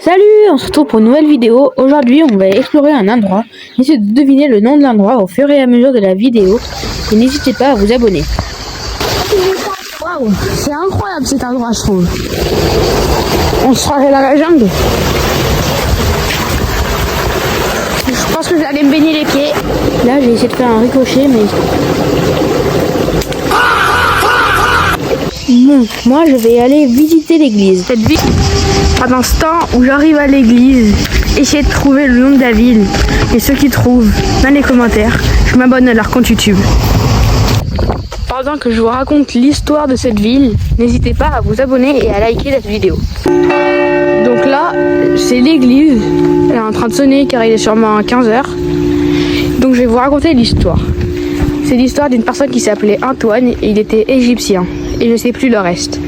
Salut, on se retrouve pour une nouvelle vidéo. Aujourd'hui, on va explorer un endroit. Essayez de deviner le nom de l'endroit au fur et à mesure de la vidéo. Et n'hésitez pas à vous abonner. Waouh, c'est incroyable cet endroit, je trouve. On se croirait dans la jungle. Je pense que j'allais me baigner les pieds. Là, j'ai essayé de faire un ricochet, mais... Bon, moi, je vais aller visiter l'église. Cette ville, pendant ce temps où j'arrive à l'église, essayez de trouver le nom de la ville. Et ceux qui trouvent, dans les commentaires, je m'abonne à leur compte YouTube. Pendant que je vous raconte l'histoire de cette ville, n'hésitez pas à vous abonner et à liker cette vidéo. Donc là, c'est l'église. Elle est en train de sonner car il est sûrement 15h. Donc je vais vous raconter l'histoire. C'est l'histoire d'une personne qui s'appelait Antoine et il était égyptien. Et je sais plus le reste.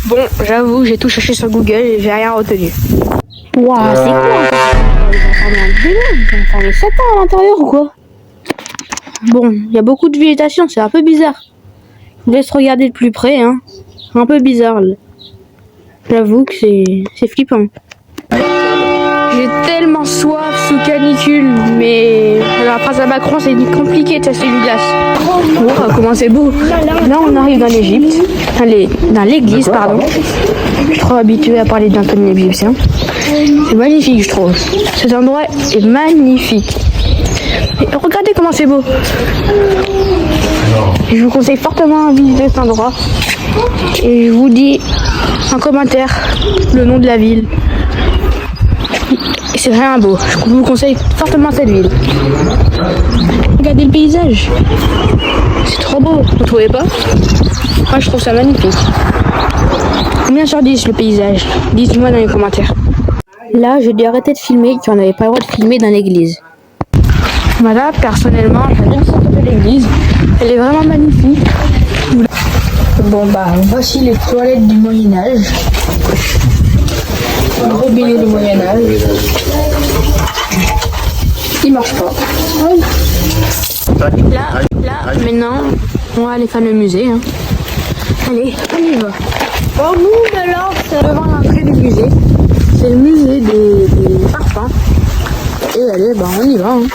Bon, j'avoue, j'ai tout cherché sur Google et j'ai rien retenu. Waouh, c'est quoi? Ils ont enfermé 7 ans à l'intérieur ou quoi? Bon, il y a beaucoup de végétation, c'est un peu bizarre. Je vous laisse regarder de plus près, hein. Un peu bizarre, là. J'avoue que c'est flippant. J'ai tellement soif sous canicule, mais la phrase à Macron, c'est compliqué de tester une glace. Oh, comment c'est beau. Là, on arrive dans l'Égypte, dans l'église, pardon. Je suis trop habituée à parler d'un thème égyptien. C'est magnifique, je trouve. Cet endroit est magnifique. Et regardez comment c'est beau. Je vous conseille fortement de visiter cet endroit. Et je vous dis en commentaire le nom de la ville. Et c'est vraiment beau. Je vous conseille fortement cette ville. Regardez le paysage. C'est trop beau. Vous trouvez pas? Moi, je trouve ça magnifique. Combien sur 10 le paysage? Dites-moi dans les commentaires. Là, j'ai dû arrêter de filmer car on n'avait pas le droit de filmer dans l'église. Voilà, personnellement, j'adore cette l'église. Elle est vraiment magnifique. Bon, bah, voici les toilettes du Moyen-Âge. Un robinet du Moyen-Âge. Il marche pas. Là, maintenant, on va aller faire le musée. Hein. Allez, on y va. Bon, nous, de là, c'est devant l'entrée du musée. C'est le musée des parfums. Et allez, bah, on y va. Hein.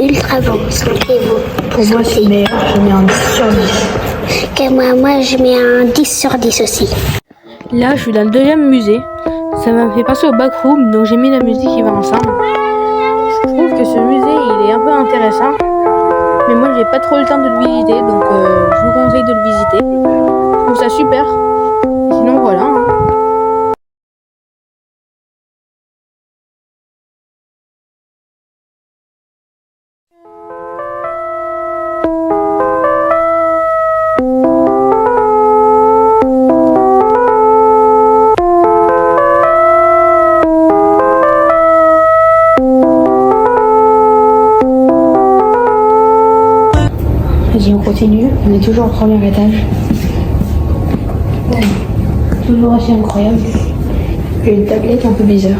Ultra bon, c'est beau. Pour moi, c'est meilleur. Je mets un 10 sur 10. Que moi, je mets un 10 sur 10 aussi. Là, je suis dans le deuxième musée. Ça m'a fait passer au backroom, donc j'ai mis la musique qui va ensemble. Je trouve que ce musée, il est un peu intéressant. Mais moi, j'ai pas trop le temps de le visiter, donc je vous conseille de le visiter. Je trouve ça super. Sinon, voilà. Hein. Vas-y, on continue. On est toujours au premier étage. Toujours assez incroyable. J'ai une tablette un peu bizarre.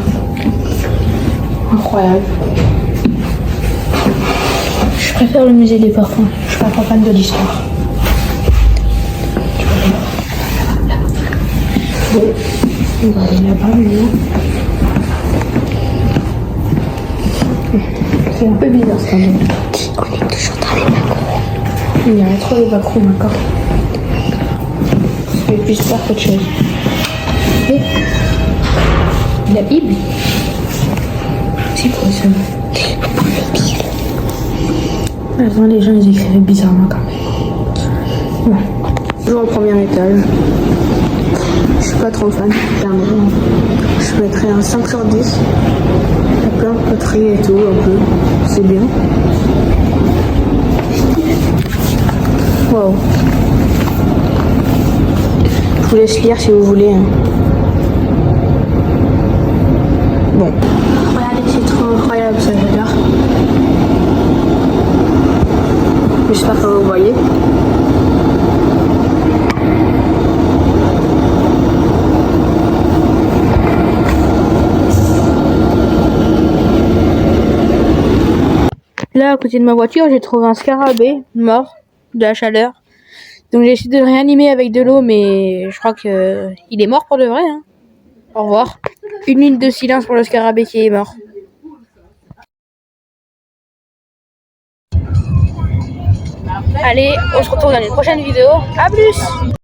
Incroyable. Je préfère le musée des parfums. Je suis pas trop fan de l'histoire. Bon, on va aller là-bas maintenant. C'est un peu bizarre ce endroit. On est toujours dans les backrooms. Il y a trop les backrooms encore. Ça fait plus peur qu'autre chose. Et la Bible. C'est quoi ça? Avant, les gens ils écrivaient bizarrement quand même. Bon. Toujours au premier étage. Je suis pas trop fan, clairement. Je mettrais un 5 sur 10. Il y a plein de poteries et tout, un peu. C'est bien. Wow. Je vous laisse lire si vous voulez. Hein. Bon. Regardez, c'est trop incroyable ça, j'adore. J'espère que vous voyez. Là, à côté de ma voiture, j'ai trouvé un scarabée mort de la chaleur. Donc j'ai essayé de le réanimer avec de l'eau, mais je crois que il est mort pour de vrai. Hein. Au revoir. 1 minute de silence pour le scarabée qui est mort. Allez, on se retrouve dans une prochaine vidéo. À plus!